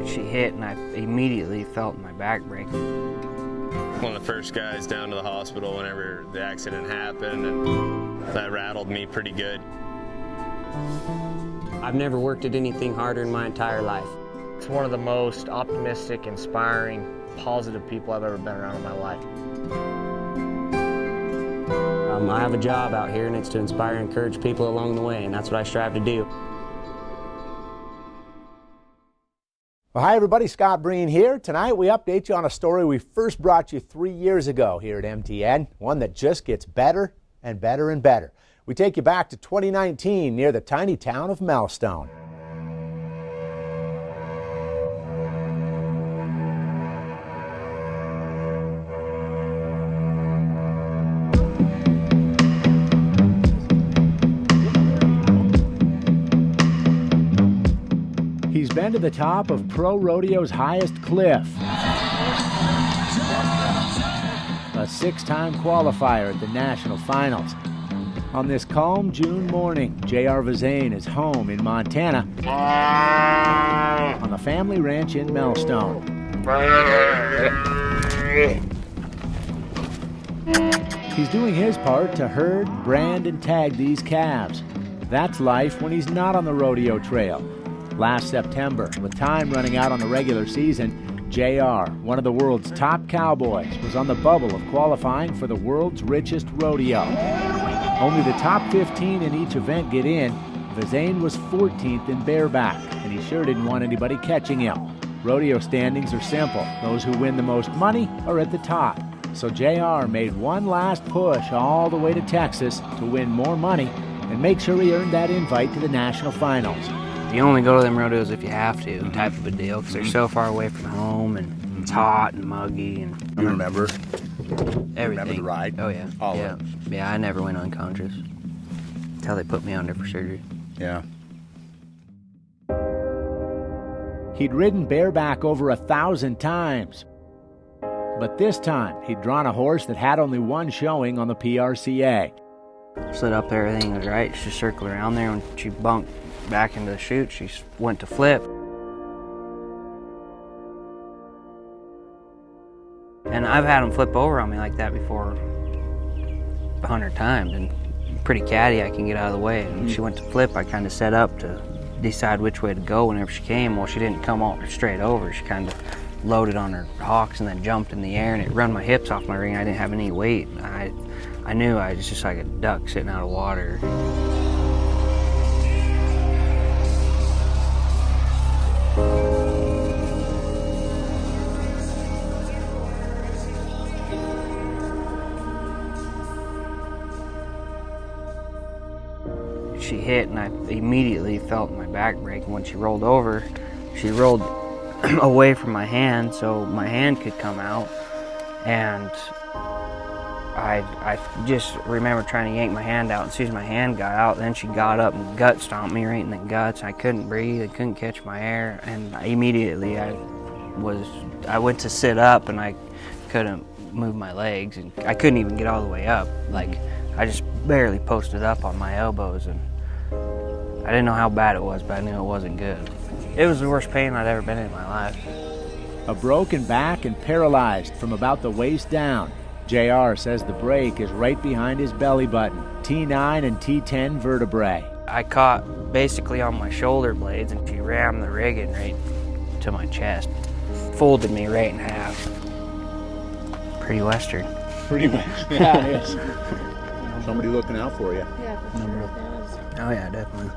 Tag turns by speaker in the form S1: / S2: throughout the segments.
S1: She hit and I immediately felt my back break.
S2: One of the first guys down to the hospital whenever the accident happened, and that rattled me pretty good.
S3: I've never worked at anything harder in my entire life.
S4: It's one of the most optimistic, inspiring, positive people I've ever been around in my life.
S3: I have a job out here, and it's to inspire and encourage people along the way, and that's what I strive to do.
S5: Well, hi everybody, Scott Breen here. Tonight we update you on a story we first brought you 3 years ago here at MTN, one that just gets better and better and better. We take you back to 2019 near the tiny town of Melstone. He's been to the top of pro rodeo's highest cliff. A six-time qualifier at the national finals. On this calm June morning, J.R. Vezain is home in Montana on the family ranch in Melstone. He's doing his part to herd, brand, and tag these calves. That's life when he's not on the rodeo trail. Last September, with time running out on the regular season, JR, one of the world's top cowboys, was on the bubble of qualifying for the world's richest rodeo. Only the top 15 in each event get in. Vezain was 14th in bareback, and he sure didn't want anybody catching him. Rodeo standings are simple. Those who win the most money are at the top. So JR made one last push all the way to Texas to win more money and make sure he earned that invite to the national finals.
S1: You only go to them rodeos if you have to, type of a deal, because they're so far away from home and it's hot and muggy. And
S5: You remember?
S1: everything.
S5: Remember the ride?
S1: Oh yeah.
S5: All
S1: yeah.
S5: of it.
S1: Yeah, I never went unconscious until they put me under for surgery.
S5: Yeah. He'd ridden bareback over 1,000 times. But this time, he'd drawn a horse that had only one showing on the PRCA.
S1: Slid up there, everything was right. She circled around there. When she bunked back into the chute, she went to flip. And I've had them flip over on me like that before 100 times. And pretty catty, I can get out of the way. And when she went to flip, I kind of set up to decide which way to go whenever she came. Well, she didn't come all straight over. She kind of loaded on her hocks and then jumped in the air, and it run my hips off my ring. I didn't have any weight. I knew I was just like a duck sitting out of water. She hit and I immediately felt my back break. And when she rolled over, she rolled away from my hand so my hand could come out. And I just remember trying to yank my hand out, and as soon as my hand got out, then she got up and gut stomped me right in the guts. I couldn't breathe, I couldn't catch my air, and immediately I went to sit up and I couldn't move my legs, and I couldn't even get all the way up. Like, I just barely posted up on my elbows, and I didn't know how bad it was, but I knew it wasn't good. It was the worst pain I'd ever been in my life.
S5: A broken back and paralyzed from about the waist down. JR says the break is right behind his belly button, T9 and T10 vertebrae.
S1: I caught basically on my shoulder blades, and she rammed the rigging right to my chest. Folded me right in half. Pretty Western.
S5: Pretty much. Yeah, it is. Somebody looking out for you.
S6: Yeah, for sure it is.
S1: Oh yeah, definitely.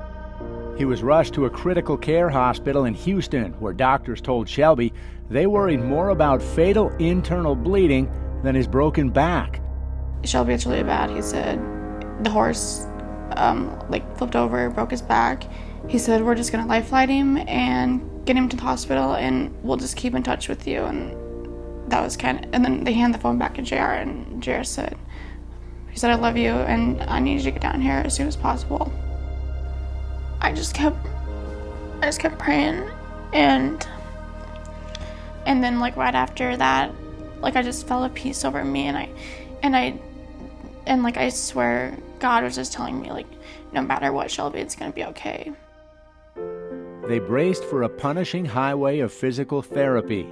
S5: He was rushed to a critical care hospital in Houston, where doctors told Shelby they worried more about fatal internal bleeding than his broken back.
S6: Shelby, it's really bad. He said the horse flipped over, broke his back. He said, we're just gonna life flight him and get him to the hospital, and we'll just keep in touch with you. And that was and then they handed the phone back to JR, and JR said, he said, I love you, and I need you to get down here as soon as possible. I just kept praying, and then right after that, I just felt a peace over me, and I swear God was just telling me, no matter what, Shelby, it's gonna be okay.
S5: they braced for a punishing highway of physical therapy.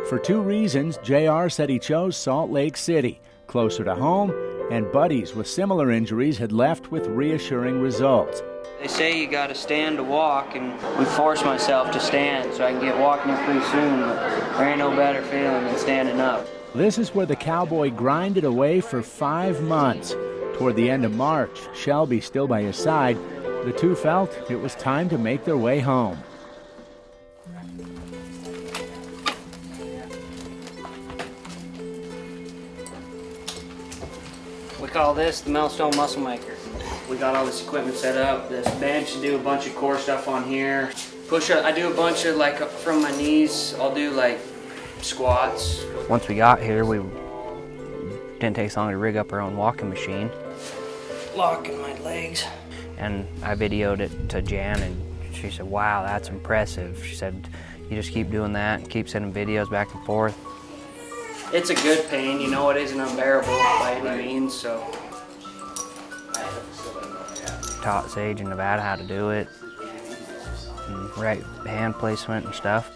S5: For 2 reasons, JR said he chose Salt Lake City, closer to home, and buddies with similar injuries had left with reassuring results.
S1: They say you gotta stand to walk, and we force myself to stand so I can get walking here pretty soon, but there ain't no better feeling than standing up.
S5: This is where the cowboy grinded away for 5 months. Toward the end of March, Shelby still by his side, the two felt it was time to make their way home.
S1: We call this the Millstone Muscle Maker. We got all this equipment set up, this bench to do a bunch of core stuff on here. Push up, I do a bunch of like from my knees, I'll do like squats. Once we got here, we didn't take us long to rig up our own walking machine. Locking my legs. And I videoed it to Jan and she said, wow, that's impressive. She said, you just keep doing that and keep sending videos back and forth. It's a good pain, you know, it isn't unbearable by any means, so. Taught Sage in Nevada how to do it, and right hand placement and stuff.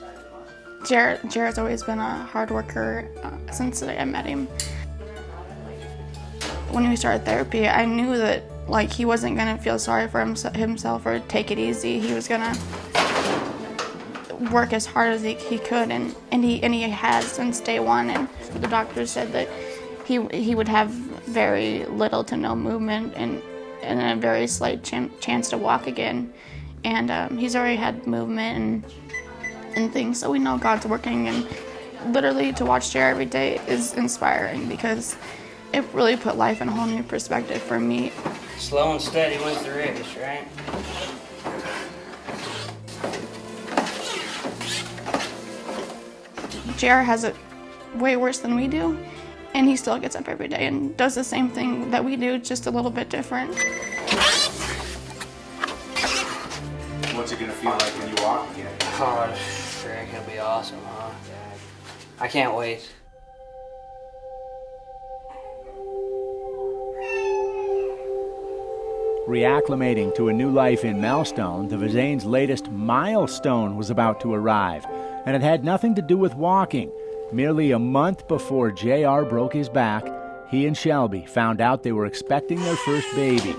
S6: Jared's always been a hard worker since I met him. When we started therapy, I knew that like he wasn't gonna feel sorry for himself or take it easy. He was gonna work as hard as he could, and he has since day one. And the doctor said that he would have very little to no movement and a very slight chance to walk again. And he's already had movement and things, so we know God's working. And literally to watch Jared every day is inspiring because it really put life in a whole new perspective for me.
S1: Slow and steady wins the race, right?
S6: JR has it way worse than we do, and he still gets up every day and does the same thing that we do, just a little bit different.
S7: What's it gonna feel like when you walk again?
S1: Oh, sure, it'll be awesome, huh? I can't wait.
S5: Reacclimating to a new life in Millstone, the Vezain's latest milestone was about to arrive, and it had nothing to do with walking. Merely a month before JR broke his back, he and Shelby found out they were expecting their first baby.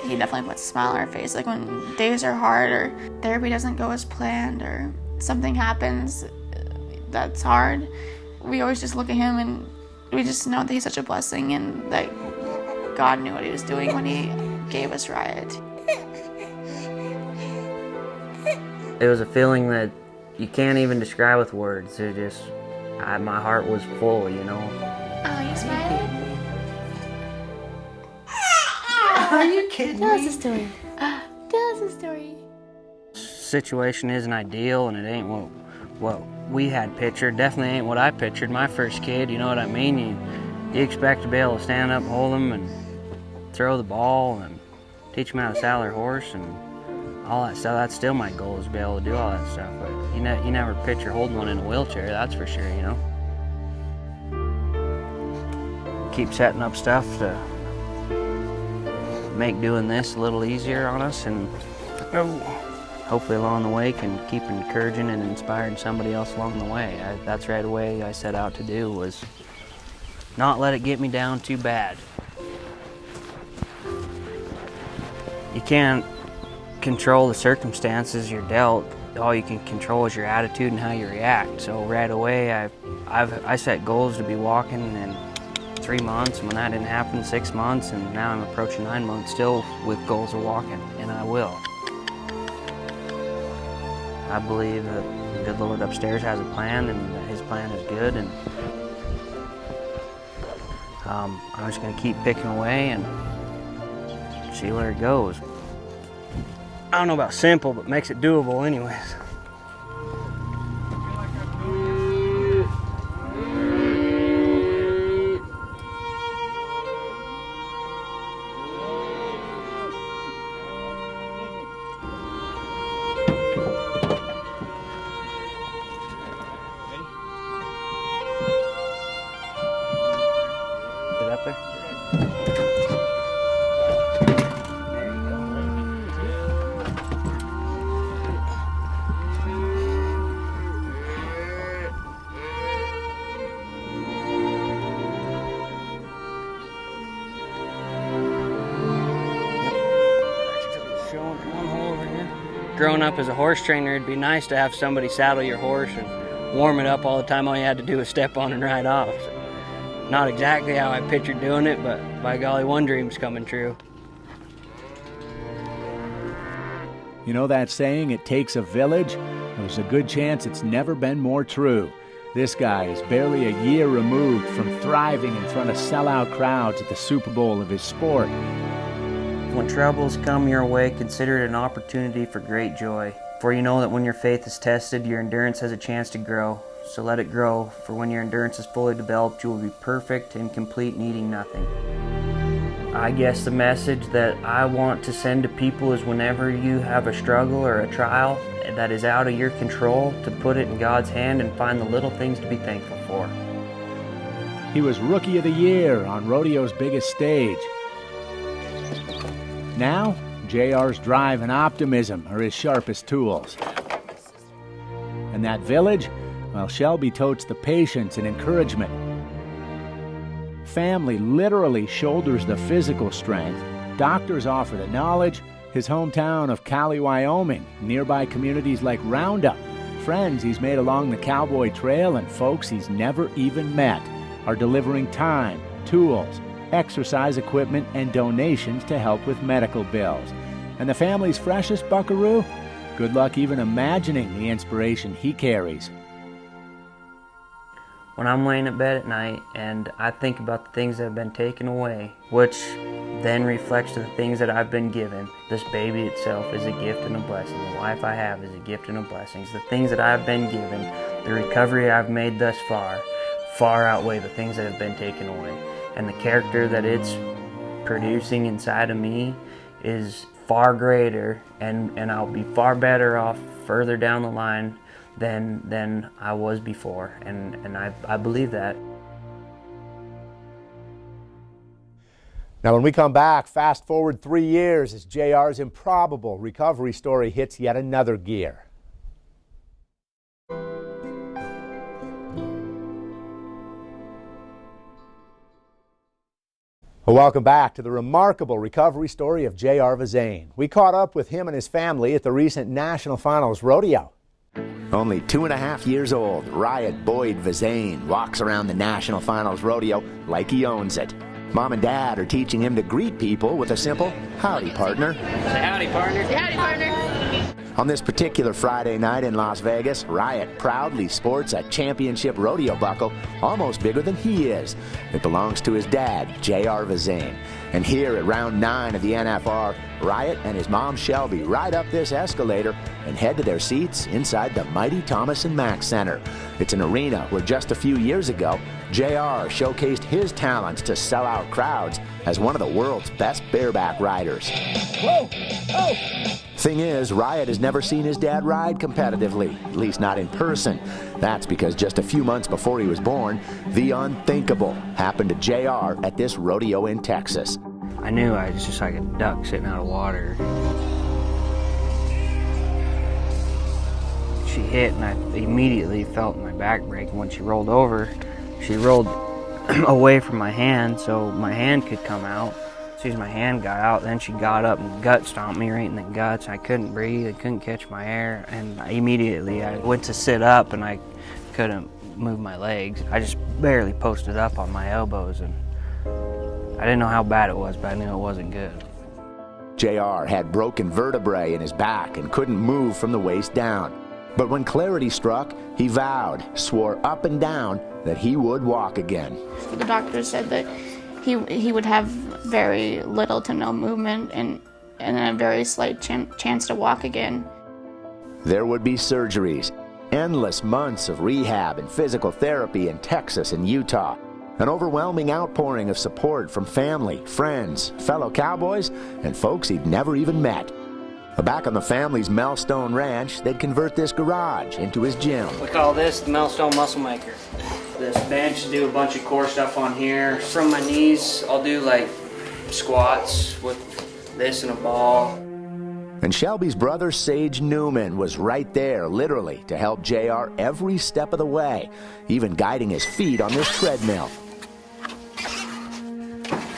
S6: He definitely puts a smile on our face, like when days are hard or therapy doesn't go as planned or something happens that's hard. We always just look at him and we just know that he's such a blessing and that God knew what he was doing when he gave us Riot.
S1: It was a feeling that you can't even describe with words. It just, my heart was full, you know.
S6: Oh, you smiling?
S1: Are you kidding
S6: Tell us a story. Tell us a story.
S1: Situation isn't ideal, and it ain't what we had pictured. Definitely ain't what I pictured my first kid, you know what I mean? You expect to be able to stand up and hold them and throw the ball and teach them how to saddle their horse and all that stuff. That's still my goal, is to be able to do all that stuff. But you never picture holding one in a wheelchair, that's for sure, you know. Keep setting up stuff to make doing this a little easier on us, and hopefully along the way can keep encouraging and inspiring somebody else along the way. That's right away I set out to do, was not let it get me down too bad. You can't control the circumstances you're dealt. All you can control is your attitude and how you react. So right away I set goals to be walking in 3 months, and when that didn't happen, 6 months, and now I'm approaching 9 months still with goals of walking, and I will. I believe that the good Lord upstairs has a plan, and that his plan is good, and I'm just going to keep picking away and see where it goes. I don't know about simple, but makes it doable anyways. Up there. There you go. Growing up as a horse trainer, it'd be nice to have somebody saddle your horse and warm it up all the time. All you had to do was step on and ride off. So, not exactly how I pictured doing it, but by golly, one dream's coming true.
S5: You know that saying, it takes a village? There's a good chance it's never been more true. This guy is barely a year removed from thriving in front of sellout crowds at the Super Bowl of his sport.
S1: When troubles come your way, consider it an opportunity for great joy. For you know that when your faith is tested, your endurance has a chance to grow. So let it grow, for when your endurance is fully developed, you will be perfect and complete, needing nothing. I guess the message that I want to send to people is whenever you have a struggle or a trial that is out of your control, to put it in God's hand and find the little things to be thankful for.
S5: He was Rookie of the Year on rodeo's biggest stage. Now, JR's drive and optimism are his sharpest tools. And that village? Well, Shelby totes the patience and encouragement. Family literally shoulders the physical strength. Doctors offer the knowledge. His hometown of Cali, Wyoming, nearby communities like Roundup, friends he's made along the Cowboy Trail, and folks he's never even met are delivering time, tools, exercise equipment, and donations to help with medical bills. And the family's freshest buckaroo? Good luck even imagining the inspiration he carries.
S1: When I'm laying in bed at night and I think about the things that have been taken away, which then reflects to the things that I've been given, this baby itself is a gift and a blessing. The life I have is a gift and a blessing. The things that I've been given, the recovery I've made thus far outweigh the things that have been taken away. And the character that it's producing inside of me is far greater, and I'll be far better off further down the line than I was before, and I believe that.
S5: Now when we come back, fast forward 3 years as JR's improbable recovery story hits yet another gear. Well, welcome back to the remarkable recovery story of JR Vezain. We caught up with him and his family at the recent National Finals Rodeo.
S8: Only 2.5 years old, Riot Boyd Vezain walks around the National Finals Rodeo like he owns it. Mom and Dad are teaching him to greet people with a simple, howdy, partner.
S1: Say howdy, partner.
S6: Say howdy, partner.
S8: On this particular Friday night in Las Vegas, Riot proudly sports a championship rodeo buckle almost bigger than he is. It belongs to his dad, JR Vezain. And here at round 9 of the NFR, Riot and his mom Shelby ride up this escalator and head to their seats inside the mighty Thomas & Mack Center. It's an arena where just a few years ago, JR showcased his talents to sell out crowds as one of the world's best bareback riders.
S5: Whoa! Oh!
S8: Thing is, Riot has never seen his dad ride competitively, at least not in person. That's because just a few months before he was born, the unthinkable happened to JR at this rodeo in Texas.
S1: I knew I was just like a duck sitting out of water. She hit and I immediately felt my back break. And when she rolled over, she rolled away from my hand so my hand could come out. As soon as my hand got out, then she got up and gut stomped me right in the guts. I couldn't breathe, I couldn't catch my air, and immediately I went to sit up and I couldn't move my legs. I just barely posted up on my elbows, and I didn't know how bad it was, but I knew it wasn't good.
S8: JR had broken vertebrae in his back and couldn't move from the waist down. But when clarity struck, he vowed, swore up and down, that he would walk again.
S6: The doctor said that he would have very little to no movement and a very slight chance to walk again.
S8: There would be surgeries, endless months of rehab and physical therapy in Texas and Utah, an overwhelming outpouring of support from family, friends, fellow cowboys, and folks he'd never even met. Back on the family's Melstone Ranch, they'd convert this garage into his gym.
S1: We call this the Melstone Muscle Maker. This bench, do a bunch of core stuff on here. From my knees, I'll do like squats with this and a ball.
S8: And Shelby's brother, Sage Newman, was right there, literally, to help JR every step of the way, even guiding his feet on this treadmill.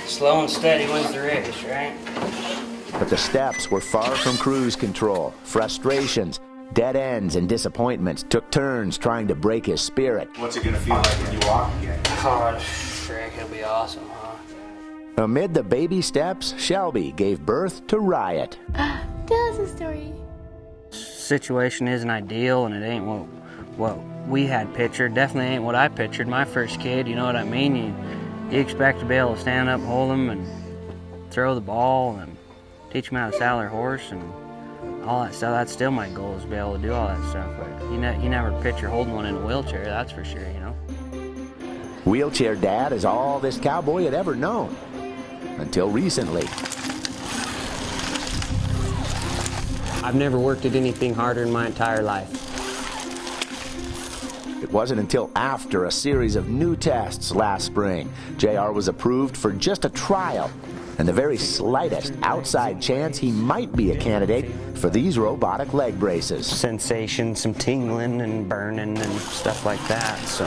S1: Slow and steady wins the race, right?
S8: But the steps were far from cruise control. Frustrations, dead ends, and disappointments took turns trying to break his spirit.
S7: What's it going to feel like when you walk again?
S1: Oh, frick, it'll be awesome, huh?
S8: Amid the baby steps, Shelby gave birth to Riot.
S6: Tell us a story.
S1: Situation isn't ideal, and it ain't what we had pictured. Definitely ain't what I pictured. My first kid, you know what I mean? You expect to be able to stand up, hold them, and throw the ball, and teach them how to saddle their horse, and all that stuff. That's still my goal, is to be able to do all that stuff. But you never picture holding one in a wheelchair, that's for sure, you know.
S8: Wheelchair Dad is all this cowboy had ever known. Until recently.
S3: I've never worked at anything harder in my entire life.
S8: It wasn't until after a series of new tests last spring, JR was approved for just a trial and the very slightest outside chance he might be a candidate for these robotic leg braces.
S1: Sensation, some tingling and burning and stuff like that, so.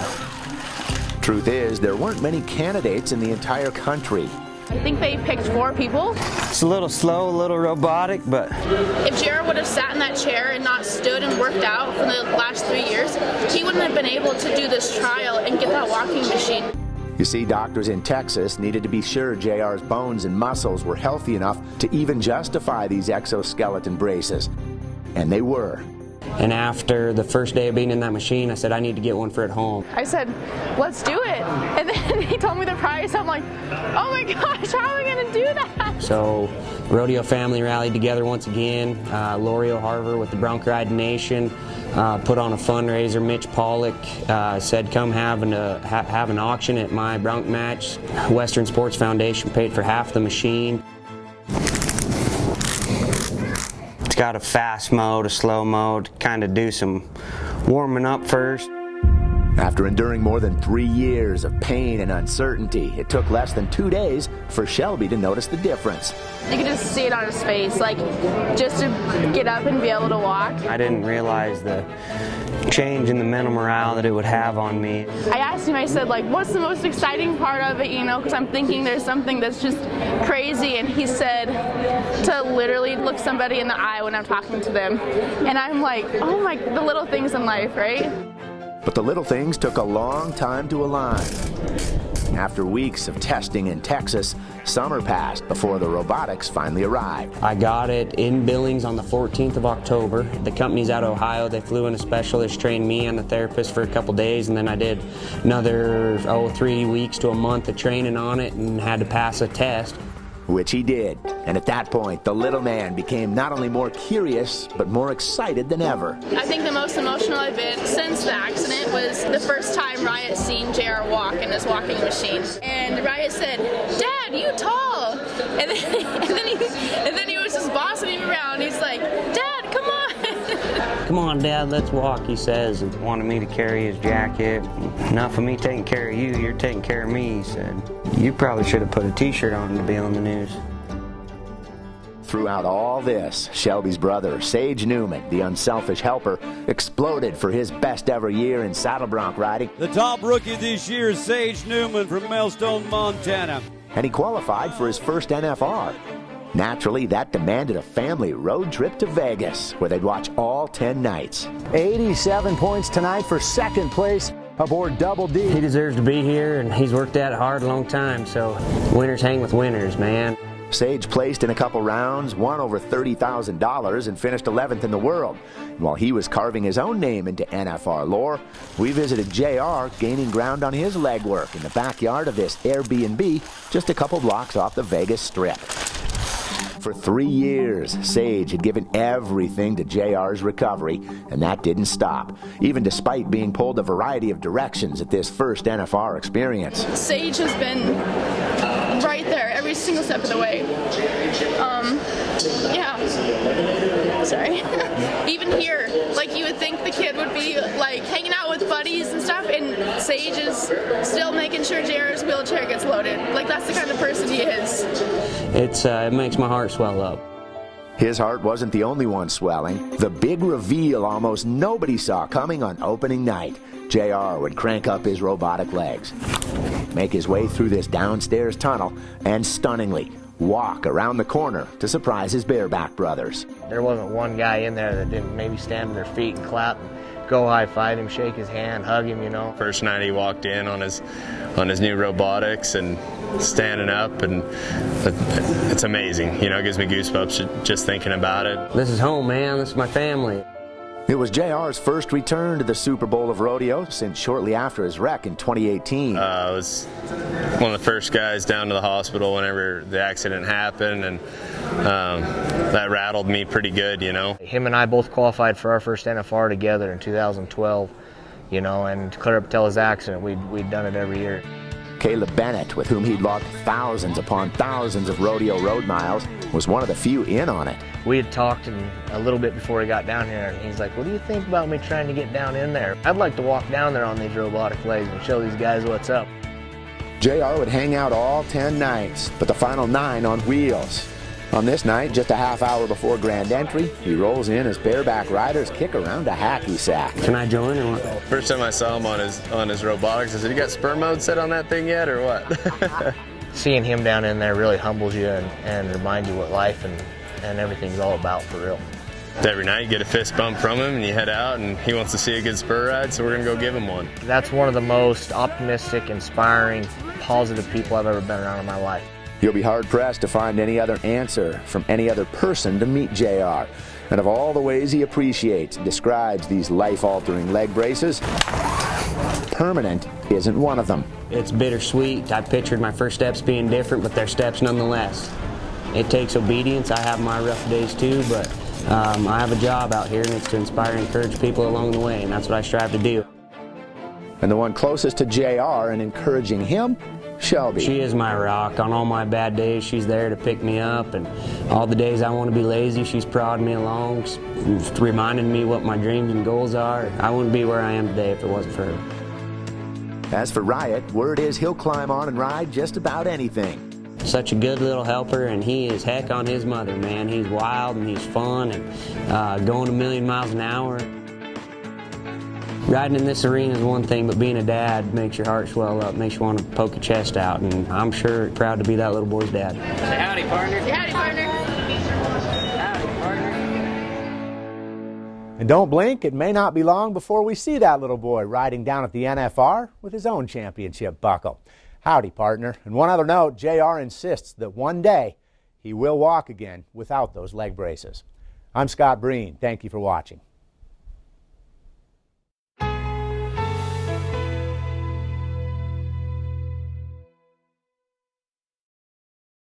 S8: Truth is, there weren't many candidates in the entire country.
S6: I think they picked 4 people.
S1: It's a little slow, a little robotic, but
S6: If Jared would have sat in that chair and not stood and worked out for the last 3 years, he wouldn't have been able to do this trial and get that walking machine.
S8: You see, doctors in Texas needed to be sure JR's bones and muscles were healthy enough to even justify these exoskeleton braces. And they were.
S3: And after the first day of being in that machine, I said, I need to get one for at home.
S6: I said, let's do it. And then he told me the price. I'm like, oh my gosh, how am I going to do that?
S3: So rodeo family rallied together once again. Lori O'Harver with the Bronc Riding Nation put on a fundraiser. Mitch Pollock said, come have an auction at my bronc match. Western Sports Foundation paid for half the machine.
S1: it's got a fast mode, a slow mode, kind of do some warming up first.
S8: After enduring more than 3 years of pain and uncertainty, it took less than 2 days for Shelby to notice the difference.
S6: You could just see it on his face, like just to get up and be able to walk.
S1: I didn't realize the change in the mental morale that it would have on me.
S6: I asked him, I said, like, what's the most exciting part of it, you know, because I'm thinking there's something that's just crazy. And he said to literally look somebody in the eye when I'm talking to them. And I'm like, oh my, the little things in life, right?
S8: But the little things took a long time to align. After weeks of testing in Texas, summer passed before the robotics finally arrived.
S3: I got it in Billings on the 14th of October. The company's out of Ohio. They flew in a specialist, trained me and the therapist for a couple days, and then I did another 3 weeks to a month of training on it and had to pass a test.
S8: Which he did. And at that point, the little man became not only more curious, but more excited than ever.
S6: I think the most emotional I've been since the accident was the first time Riot seen JR walk in his walking machine. And Riot said, Dad, you tall. And then he was just bossing him around. He's like, Dad, come on.
S1: Come on, Dad, let's walk, he says, and wanted me to carry his jacket. Enough of me taking care of you, you're taking care of me, he said. You probably should have put a t-shirt on to be on the news.
S8: Throughout all this, Shelby's brother, Sage Newman, the unselfish helper, exploded for his best ever year in saddle bronc riding.
S9: The top rookie this year is Sage Newman from Millstone, Montana.
S8: And he qualified for his first NFR. Naturally, that demanded a family road trip to Vegas, where they'd watch all 10 nights.
S5: 87 points tonight for second place aboard Double D.
S3: He deserves to be here, and he's worked at it hard a long time, so winners hang with winners, man.
S8: Sage placed in a couple rounds, won over $30,000, and finished 11th in the world. And while he was carving his own name into NFR lore, we visited JR gaining ground on his legwork in the backyard of this Airbnb just a couple blocks off the Vegas Strip. For 3 years, Sage had given everything to JR's recovery, and that didn't stop, even despite being pulled a variety of directions at this first NFR experience.
S6: Sage has been right there every single step of the way. Yeah. Sorry. Even here, like you would think the kid would be like hanging out with buddies and stuff, and Sage is still making sure JR's wheelchair gets loaded. Like that's the kind of person he is.
S3: It makes my heart swell up.
S8: His heart wasn't the only one swelling. The big reveal almost nobody saw coming on opening night. JR would crank up his robotic legs, make his way through this downstairs tunnel, and stunningly, walk around the corner to surprise his bareback brothers.
S4: There wasn't one guy in there that didn't maybe stand to their feet and clap and go high-five him, shake his hand, hug him, you know.
S2: First night he walked in on his new robotics and standing up, and it's amazing. You know, it gives me goosebumps just thinking about it.
S3: This is home, man. This is my family.
S8: It was JR's first return to the Super Bowl of rodeo since shortly after his wreck in 2018.
S2: I was one of the first guys down to the hospital whenever the accident happened, and that rattled me pretty good, you know.
S4: Him and I both qualified for our first NFR together in 2012, you know, and to clear up till his accident, we'd done it every year.
S8: Caleb Bennett, with whom he'd logged thousands upon thousands of rodeo road miles, was one of the few in on it.
S4: We had talked a little bit before he got down here, and he's like, what do you think about me trying to get down in there? I'd like to walk down there on these robotic legs and show these guys what's up.
S8: JR would hang out all 10 nights, but the final 9 on wheels. On this night, just a half hour before grand entry, he rolls in as bareback riders kick around a hacky sack.
S3: Can I join or what?
S2: First time I saw him on his robotics, I said, you got spur mode set on that thing yet, or what?
S4: Seeing him down in there really humbles you and reminds you what life and everything's all about for real.
S2: Every night you get a fist bump from him and you head out, and he wants to see a good spur ride, so we're going to go give him one.
S4: That's one of the most optimistic, inspiring, positive people I've ever been around in my life.
S8: You'll be hard-pressed to find any other answer from any other person to meet JR. And of all the ways he appreciates and describes these life-altering leg braces, permanent isn't one of them.
S3: It's bittersweet. I pictured my first steps being different, but they're steps nonetheless. It takes obedience. I have my rough days too, but I have a job out here, and it's to inspire and encourage people along the way, and that's what I strive to do.
S8: And the one closest to JR and encouraging him, Shelby.
S3: She is my rock. On all my bad days, she's there to pick me up, and all the days I want to be lazy, she's prodding me along, reminding me what my dreams and goals are. I wouldn't be where I am today if it wasn't for her.
S8: As for Riot, word is he'll climb on and ride just about anything.
S3: Such a good little helper, and he is heck on his mother, man. He's wild and he's fun and going a million miles an hour. Riding in this arena is one thing, but being a dad makes your heart swell up, makes you want to poke your chest out, and I'm sure proud to be that little boy's dad.
S1: Say howdy, partner.
S6: Howdy, partner.
S1: Howdy, partner.
S5: And don't blink, it may not be long before we see that little boy riding down at the NFR with his own championship buckle. Howdy, partner. And one other note, JR insists that one day he will walk again without those leg braces. I'm Scott Breen. Thank you for watching.